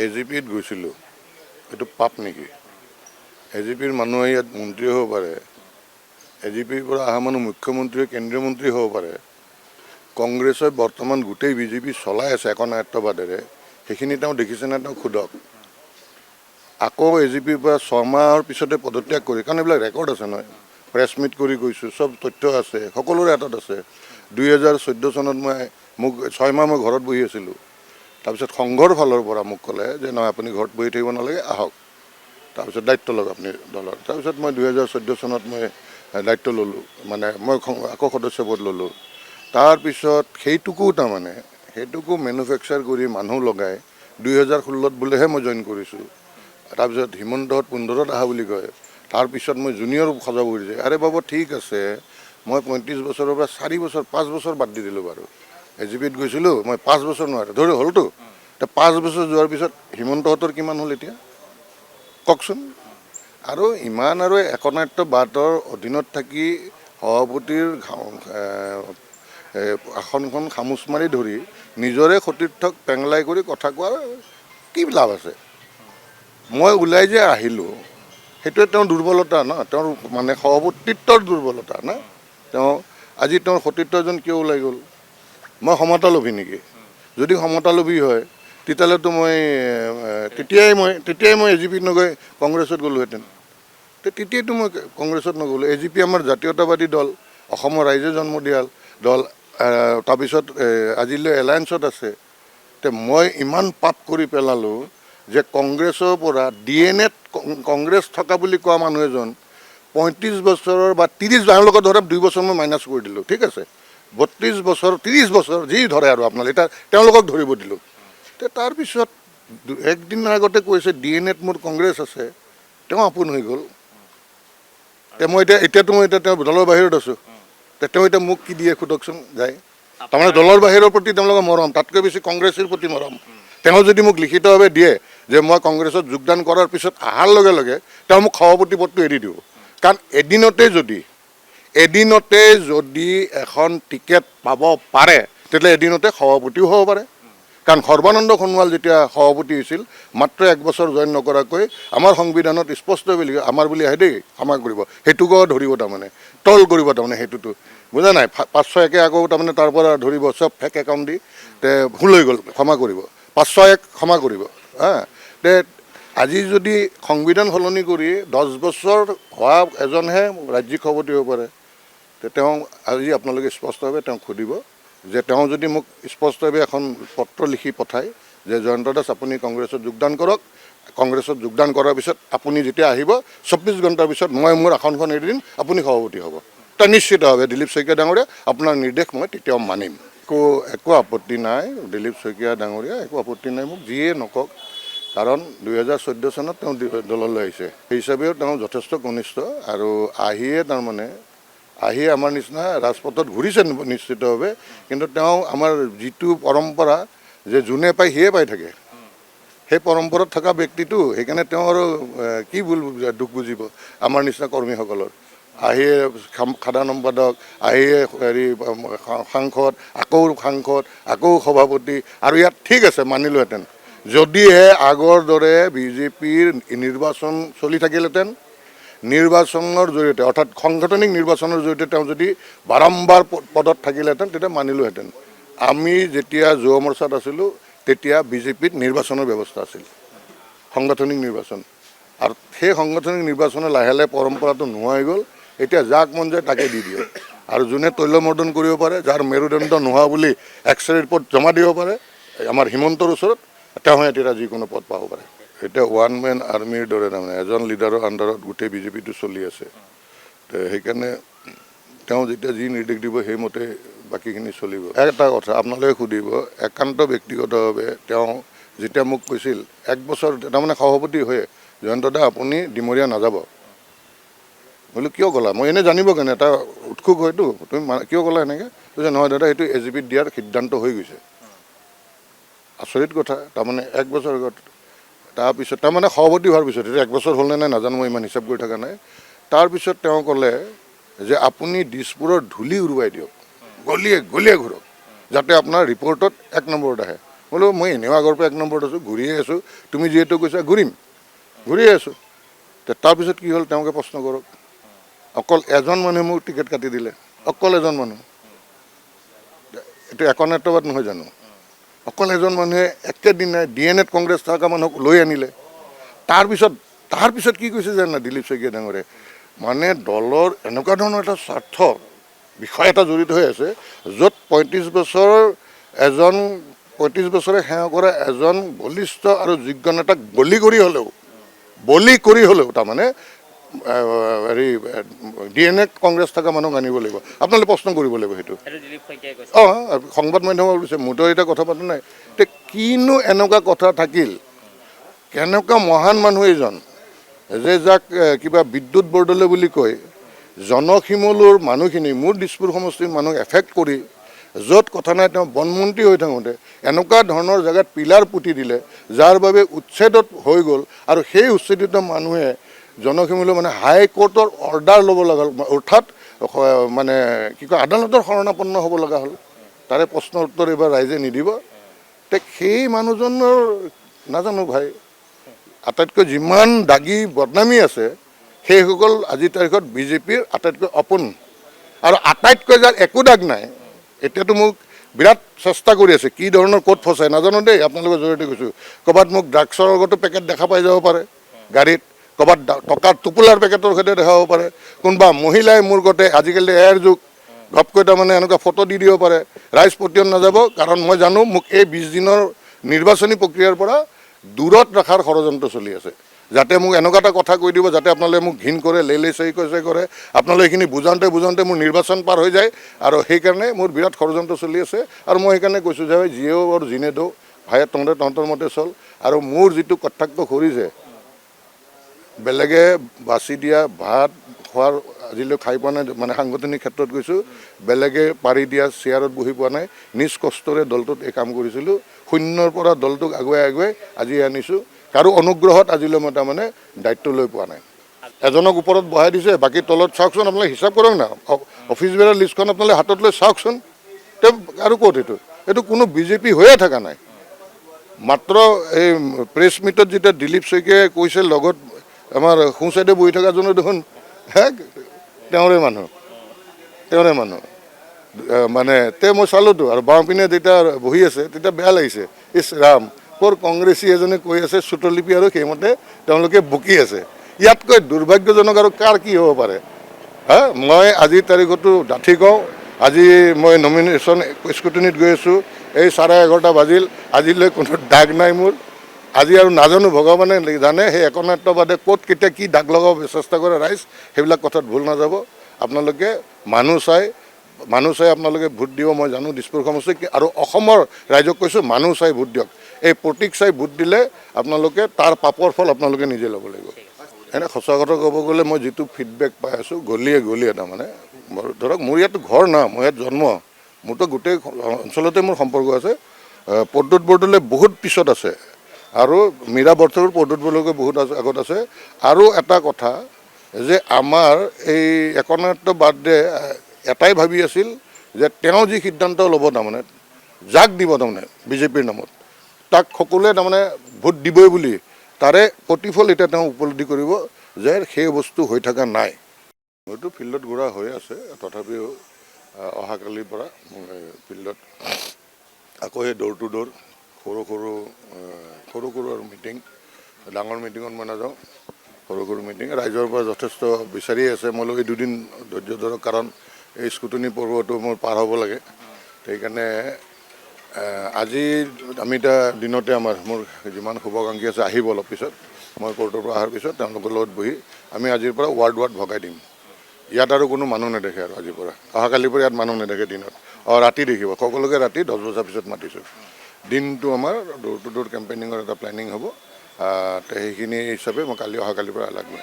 এজিপিত গৈছিলোঁ, এইটো পাপ নেকি? এজিপিৰ মানুহ ইয়াত মন্ত্ৰী হ'ব পাৰে, এজিপিৰ পৰা অহা মানুহ মুখ্যমন্ত্ৰী কেন্দ্ৰীয় মন্ত্ৰী হ'ব পাৰে। কংগ্ৰেছে বৰ্তমান গোটেই বিজেপি চলাই আছে একনায়ত্ববাদেৰে, সেইখিনি তেওঁ দেখিছেনে? তেওঁ সোধক। আকৌ এজিপিৰ পৰা 6 মাহৰ পিছতে পদত্যাগ কৰি, কাৰণ এইবিলাক ৰেকৰ্ড আছে নহয়, প্ৰেছ মিট কৰি গৈছোঁ, চব তথ্য আছে, সকলোৰে হাতত আছে। 2014 চনত মোক 6 মাহ মই ঘৰত বহি আছিলোঁ। তাৰপিছত সংঘৰ ফালৰ পৰা মোক ক'লে যে নহয়, আপুনি ঘৰত বহি থাকিব নালাগে, আহক, তাৰপিছত দায়িত্ব লওক আপুনি দলৰ। তাৰপিছত মই 2014 চনত মই দায়িত্ব ল'লোঁ, মানে মই আকৌ সদস্য পদ ল'লোঁ। তাৰপিছত সেইটোকো মেনুফেকচাৰ কৰি মানুহ লগাই 2016 বোলেহে মই জইন কৰিছোঁ। তাৰপিছত হিমন্তহঁত 15ত অহা বুলি কয়। তাৰপিছত মই জুনিয়ৰ সজাব খুজিছে। আৰে বাবু ঠিক আছে, মই 35 বছৰৰ পৰা 4 বছৰ 5 বছৰ বাদ দি দিলোঁ বাৰু। এজিপিত গৈছিলোঁ, মই 5 বছৰ নোৱাৰোঁ, ধৰি হ'লতো। এতিয়া 5 বছৰ যোৱাৰ পিছত হিমন্তহঁতৰ কিমান হ'ল এতিয়া কওকচোন? আৰু ইমান আৰু একনায়ত্ববাদৰ অধীনত থাকি সভাপতিৰ আসনখন খামোচ মাৰি ধৰি নিজৰে সতীৰ্থক পেংলাই কৰি কথা কোৱাৰ কি লাভ আছে? মই ওলাই যে আহিলোঁ, সেইটোৱে তেওঁৰ দুৰ্বলতা ন, তেওঁৰ মানে সভাপতিত্বৰ দুৰ্বলতা না। আজি তেওঁৰ সতীৰ্থজন কিয় ওলাই গ'ল? মই সমতালোভী নেকি? যদি সমতালোভী হয় তেতিয়াহ'লেতো তেতিয়াই মই এজিপিত নগৈ কংগ্ৰেছত গ'লোহেঁতেন। তেতিয়াইতো মই কংগ্ৰেছত নগ'লোঁ। এজিপি আমাৰ জাতীয়তাবাদী দল, অসমৰ ৰাইজে জন্ম দিয়া দল, তাৰপিছত আজিলৈ এলায়েন্সত আছে। মই ইমান পাপ কৰি পেলালোঁ যে কংগ্ৰেছৰ পৰা DNA কংগ্ৰেছ থকা বুলি কোৱা মানুহ এজন 35 বছৰৰ বা 30 বছৰৰ লগত ধৰে 2 বছৰ মই মাইনাছ কৰি দিলোঁ, ঠিক আছে। 32 বছৰ 30 বছৰ যি ধৰে আৰু আপোনালোকে, এতিয়া তেওঁলোকক ধৰিব দিলোঁ। তাৰপিছত একদিনৰ আগতে কৈছে DNA-ত মোৰ কংগ্ৰেছ আছে, তেওঁ আপোন হৈ গ'ল। মই এতিয়াতো তেওঁ দলৰ বাহিৰত আছোঁ। তেওঁ এতিয়া মোক কি দিয়ে সোধকচোন যায়। তাৰমানে দলৰ বাহিৰৰ প্ৰতি তেওঁলোকৰ মৰম, তাতকৈ বেছি কংগ্ৰেছৰ প্ৰতি মৰম। তেওঁ যদি মোক লিখিতভাৱে দিয়ে যে মই কংগ্ৰেছত যোগদান কৰাৰ পিছত অহাৰ লগে লগে তেওঁ মোক সভাপতি পদটো এৰি দিব। কাৰণ এদিনতে যদি এখন টিকেট পাব পাৰে, তেতিয়াহ'লে এদিনতে সভাপতিও হ'ব পাৰে। কাৰণ সৰ্বানন্দ সোণোৱাল যেতিয়া সভাপতি হৈছিল, মাত্ৰ 1 বছৰ জইন নকৰাকৈ আমাৰ সংবিধানত স্পষ্ট বুলি আমাৰ বুলি আহে দেই, ক্ষমা কৰিব, সেইটোকো ধৰিব, তাৰমানে ট্ৰল কৰিব, তাৰমানে সেইটোতো বুজা নাই। 501 আকৌ তাৰমানে তাৰ পৰা ধৰিব, চব ফেক একাউণ্ট দি ভুল হৈ গ'ল, ক্ষমা কৰিব, 501 ক্ষমা কৰিব। আজি যদি সংবিধান সলনি কৰি 10 বছৰ হোৱা এজনহে ৰাজ্যিক সভাপতি হ'ব পাৰে, তেওঁ আজি আপোনালোকে স্পষ্টভাৱে তেওঁক সুধিব যে তেওঁ যদি মোক স্পষ্টভাৱে এখন পত্ৰ লিখি পঠায় যে জয়ন্ত দাস আপুনি কংগ্ৰেছত যোগদান কৰক, কংগ্ৰেছত যোগদান কৰাৰ পিছত আপুনি যেতিয়া আহিব 24 ঘণ্টাৰ পিছত মই মোৰ আসনখন এৰি দিম, আপুনি সভাপতি হ'ব, তাৰ নিশ্চিতভাৱে দিলীপ শইকীয়া ডাঙৰীয়া আপোনাৰ নিৰ্দেশ মই তেতিয়াও মানিম। একো আপত্তি নাই দিলীপ শইকীয়া ডাঙৰীয়া, একো আপত্তি নাই, মোক যিয়ে নকওক। কাৰণ 2014 চনত তেওঁ দললৈ আহিছে, সেই হিচাপেও তেওঁ যথেষ্ট কনিষ্ঠ। আৰু আহি আমাৰ নিচিনা ৰাজপথত ঘূৰিছে নিশ্চিতভাৱে, কিন্তু তেওঁ আমাৰ যিটো পৰম্পৰা যে যোনে পায় সিয়ে পাই থাকে, সেই পৰম্পৰাত থকা ব্যক্তিটো, সেইকাৰণে তেওঁ আৰু কি দুখ বুজিব আমাৰ নিচিনা কৰ্মীসকলৰ। আহিয়ে সাধাৰণ সম্পাদক, আহিয়ে সাংসদ, আকৌ সভাপতি। আৰু ইয়াত ঠিক আছে মানিলোহেঁতেন যদিহে আগৰ দৰে বিজেপিৰ নিৰ্বাচন চলি থাকিলহেঁতেন, নিৰ্বাচনৰ জৰিয়তে অৰ্থাৎ সাংগঠনিক নিৰ্বাচনৰ জৰিয়তে তেওঁ যদি বাৰম্বাৰ পদত থাকিলহেঁতেন, তেতিয়া মানিলোহেঁতেন। আমি যেতিয়া যুৱ মৰ্চাত আছিলোঁ তেতিয়া বিজেপিত নিৰ্বাচনৰ ব্যৱস্থা আছিল, সাংগঠনিক নিৰ্বাচন। আৰু সেই সাংগঠনিক নিৰ্বাচনৰ লাহে লাহে পৰম্পৰাটো নোহোৱা হৈ গ'ল। এতিয়া যাক মন যায় তাকে দি দিয়ে, আৰু যোনে তৈলমৰ্দন কৰিব পাৰে, যাৰ মেৰুদণ্ড নোহোৱা বুলি এক্সৰে ৰিপৰ্ট জমা দিব পাৰে আমাৰ হিমন্তৰ ওচৰত, তেওঁ এতিয়া যিকোনো পদ পাব পাৰে। এতিয়া ওৱান মেন আৰ্মিৰ দৰে, তাৰমানে এজন লিডাৰৰ আণ্ডাৰত গোটেই বিজেপিটো চলি আছে। সেইকাৰণে তেওঁ যেতিয়া যি নিৰ্দেশ দিব সেইমতে বাকীখিনি চলিব। এটা কথা আপোনালোকে সুধিব, একান্ত ব্যক্তিগতভাৱে তেওঁ যেতিয়া মোক কৈছিল 1 বছৰ তাৰমানে সভাপতি হৈ, জয়ন্ত দা আপুনি ডিমৰীয়া নাযাব, বোলো কিয় ক'লা? মই এনেই জানিব কাৰণে এটা উৎসুক হয়তো, তুমি কিয় ক'লা এনেকৈ? কৈছে নহয় দাদা, সেইটো এজিপিত দিয়াৰ সিদ্ধান্ত হৈ গৈছে। আচৰিত কথা, তাৰমানে 1 বছৰ আগত। তাৰপিছত তাৰমানে সভাপতি হোৱাৰ পিছত, এতিয়া 1 বছৰ হ'ল নে নাই নাজানো, মই ইমান হিচাপ কৰি থকা নাই। তাৰপিছত তেওঁ ক'লে যে আপুনি দিছপুৰৰ ধূলি উৰুৱাই দিয়ক, গলিয়ে গলিয়ে ঘূৰক, যাতে আপোনাৰ ৰিপৰ্টত 1 নম্বৰত আহে। বোলো মই এনেও আগৰ পৰা 1 নম্বৰত আছোঁ, ঘূৰিয়ে আছোঁ, তুমি যিহেতু কৈছা ঘূৰিয়ে আছোঁ। তাৰপিছত কি হ'ল তেওঁলোকে প্ৰশ্ন কৰক। অকল এজন মানুহে মোক টিকেট কাটি দিলে, অকল এজন মানুহ। এইটো একনেত্ৰবাদ নহয় জানো? অকল এজন মানুহে একেদিনাই DNA-ত কংগ্ৰেছ থকা মানুহক লৈ আনিলে। তাৰপিছত কি কৈছে জানা দিলীপ শইকীয়া ডাঙৰে, মানে দলৰ এনেকুৱা ধৰণৰ এটা স্বাৰ্থ বিষয় এটা জড়িত হৈ আছে, য'ত 35 বছৰে সেৱা কৰা এজন বলিষ্ঠ আৰু যোগ্য নেতাক বলি কৰি হ'লেও তাৰমানে হেৰি DNA-ত কংগ্ৰেছ থকা মানুহক আনিব লাগিব। আপোনালোকে প্ৰশ্ন কৰিব লাগিব সেইটো। সংবাদ মাধ্যমত কৈছে, মোৰতো এতিয়া কথা পতা নাই। এতিয়া কিনো এনেকুৱা কথা থাকিল, কেনেকুৱা মহান মানুহ এইজন যে যাক কিবা বিদ্যুৎ বৰদলৈ বুলি কয়, জনশিমলুৰ মানুহখিনি মোৰ দিছপুৰ সমষ্টিৰ মানুহক এফেক্ট কৰি, য'ত কথা নাই তেওঁ বনমন্ত্ৰী হৈ থাকোঁতে এনেকুৱা ধৰণৰ জেগাত পিলাৰ পুতি দিলে, যাৰ বাবে উচ্ছেদত হৈ গ'ল। আৰু সেই উচ্ছেদিত মানুহে জনশিমলু মানে হাইকোৰ্টৰ অৰ্ডাৰ ল'ব লগা হ'ল, অৰ্থাৎ মানে কি কয় আদালতৰ শৰণাপন্ন হ'ব লগা হ'ল। তাৰে প্ৰশ্নৰ উত্তৰ এইবাৰ ৰাইজে নিদিব। সেই মানুহজনৰ নাজানো ভাই, আটাইতকৈ যিমান দাগী বদনামী আছে সেইসকল আজিৰ তাৰিখত বিজেপিৰ আটাইতকৈ আপোন। আৰু আটাইতকৈ যাৰ একো দাগ নাই, এতিয়াতো মোক বিৰাট চেষ্টা কৰি আছে, কি ধৰণৰ ক'ত ফচাই নাজানো দেই, আপোনালোকৰ জৰিয়তে কৈছোঁ। ক'ৰবাত মোক ড্ৰাগছৰ লগতো পেকেট দেখা পাই যাব পাৰে গাড়ীত, ক'ৰবাত টকাৰ টোপোলাৰ পেকেটৰ সৈতে দেখাব পাৰে, কোনোবা মহিলাই মোৰ গতে আজিকালি এয়াৰ যুগ ঘপকৈ তাৰমানে এনেকুৱা ফটো দি দিব পাৰে। ৰাইজ পতিয়ন নাযাব, কাৰণ মই জানো মোক এই 20 দিনৰ নিৰ্বাচনী প্ৰক্ৰিয়াৰ পৰা দূৰত ৰখাৰ ষড়যন্ত্ৰ চলি আছে, যাতে মোক এনেকুৱা এটা কথা কৈ দিব যাতে আপোনালোকে মোক ঘিণ কৰে, লেইলেই চাই কৰে, আপোনালোকে এইখিনি বুজাওঁতে মোৰ নিৰ্বাচন পাৰ হৈ যায়। আৰু সেইকাৰণে মোৰ বিৰাট ষড়যন্ত্ৰ চলি আছে। আৰু মই সেইকাৰণে কৈছোঁ যে যিয়েও আৰু যিনে দৌ ভাই তহঁতৰ মতে চল। আৰু মোৰ যিটো কটাক্ষ কৰিছে, বেলেগে বাছি দিয়া ভাত খোৱাৰ আজিলৈ খাই পোৱা নাই, মানে সাংগঠনিক ক্ষেত্ৰত কৈছোঁ, বেলেগে পাৰি দিয়া চেয়াৰত বহি পোৱা নাই। নিজ কষ্টৰে দলটোত এই কাম কৰিছিলোঁ, শূন্যৰ পৰা দলটোক আগুৱাই আজি আনিছোঁ। কাৰো অনুগ্ৰহত আজিলৈ মই তাৰমানে দায়িত্ব লৈ পোৱা নাই। এজনক ওপৰত বহাই দিছে, বাকী তলত চাওকচোন, আপোনালোকে হিচাপ কৰক না, অফিচ বেৰাৰ লিষ্টখন আপোনালোকে হাতত লৈ চাওকচোন। আৰু ক'ত এইটো কোনো বিজেপি হৈয়ে থকা নাই। মাত্ৰ এই প্ৰেছ মিটত যেতিয়া দিলীপ শইকীয়াই কৈছে লগত আমাৰ সোঁ চাইডে বহি থকাজনো দেখোন তেওঁৰে মানুহ মানে মই চালোঁতো। আৰু বাওঁপিনে যেতিয়া বহি আছে তেতিয়া বেয়া লাগিছে, ইছ ৰাম, ক'ৰ কংগ্ৰেছী এজনে কৈ আছে চুটলিপি আৰু সেইমতে তেওঁলোকে বকি আছে। ইয়াতকৈ দুৰ্ভাগ্যজনক আৰু কাৰ কি হ'ব পাৰে? মই আজিৰ তাৰিখতো ডাঠি কওঁ, আজি মই নমিনেশ্যন স্কুটিনিত গৈ আছোঁ, এই 11:30 বাজিল, আজিলৈ কোনো দাগ নাই মোৰ। আজি আৰু নাজানো, ভগৱানে জানে সেই একনাত্মবাদে ক'ত কেতিয়া কি দাগ লগাব চেষ্টা কৰে ৰাইজ, সেইবিলাক কথাত ভুল নাযাব। আপোনালোকে মানুহ চাই আপোনালোকে ভোট দিব, মই জানো দিছপুৰ সমষ্টি। আৰু অসমৰ ৰাইজক কৈছোঁ, মানুহ চাই ভোট দিয়ক। এই প্ৰতীক চাই ভোট দিলে আপোনালোকে তাৰ পাপৰ ফল আপোনালোকে নিজে ল'ব লাগিব। এনে সঁচা কথা ক'ব গ'লে মই যিটো ফিডবেক পাই আছোঁ, গলিয়ে তাৰমানে ধৰক মোৰ ইয়াতো ঘৰ না, মই ইয়াত জন্ম, মোৰতো গোটেই অঞ্চলতে মোৰ সম্পৰ্ক আছে। প্ৰদ্যুৎ বৰদলৈ বহুত পিছত আছে, আৰু মীৰা বৰঠাকুৰ প্ৰদ্যুৎ বৰদলৈকে বহুত আগত আছে। আৰু এটা কথা যে আমাৰ এই একনাত্মবাদে এটাই ভাবি আছিল যে তেওঁ যি সিদ্ধান্ত ল'ব, তাৰমানে যাক দিব তাৰমানে বিজেপিৰ নামত, তাক সকলোৱে তাৰমানে ভোট দিবই বুলি, তাৰে প্ৰতিফল এতিয়া তেওঁ উপলব্ধি কৰিব যে সেই বস্তু হৈ থকা নাই। হয়তো ফিল্ডত ঘূৰা হৈ আছে, তথাপিও অহাকালিৰ পৰা ফিল্ডত আকৌ সেই ড'ৰ টু ড'ৰ সৰু আৰু মিটিং, ডাঙৰ মিটিঙত মই নাযাওঁ, সৰু মিটিং ৰাইজৰ পৰা যথেষ্ট বিচাৰিয়ে আছে। মই এই 2 দিন ধৈৰ্য ধৰক, কাৰণ এই স্কুটনি পৰ্বটো মোৰ পাৰ হ'ব লাগে। সেইকাৰণে আজি আমি এতিয়া দিনতে মোৰ যিমান শুভাকাংক্ষী আছে আহিব অলপ পিছত, মই কোৰ্টৰ পৰা অহাৰ পিছত তেওঁলোকৰ লগত বহি আমি আজিৰ পৰা ৱাৰ্ড ভগাই দিম। ইয়াত আৰু কোনো মানুহ নেদেখে, আৰু আজিৰ পৰা অহাকালিৰ পৰা ইয়াত মানুহ নেদেখে দিনত, ৰাতি দেখিব। সকলোকে ৰাতি 10 বজাৰ পিছত মাতিছোঁ। দিনটো আমাৰ ড'ৰ টু ড'ৰ কেম্পেইনিঙৰ এটা প্লেনিং হ'ব। সেইখিনি হিচাপে মই অহাকালিৰ পৰা লাগব।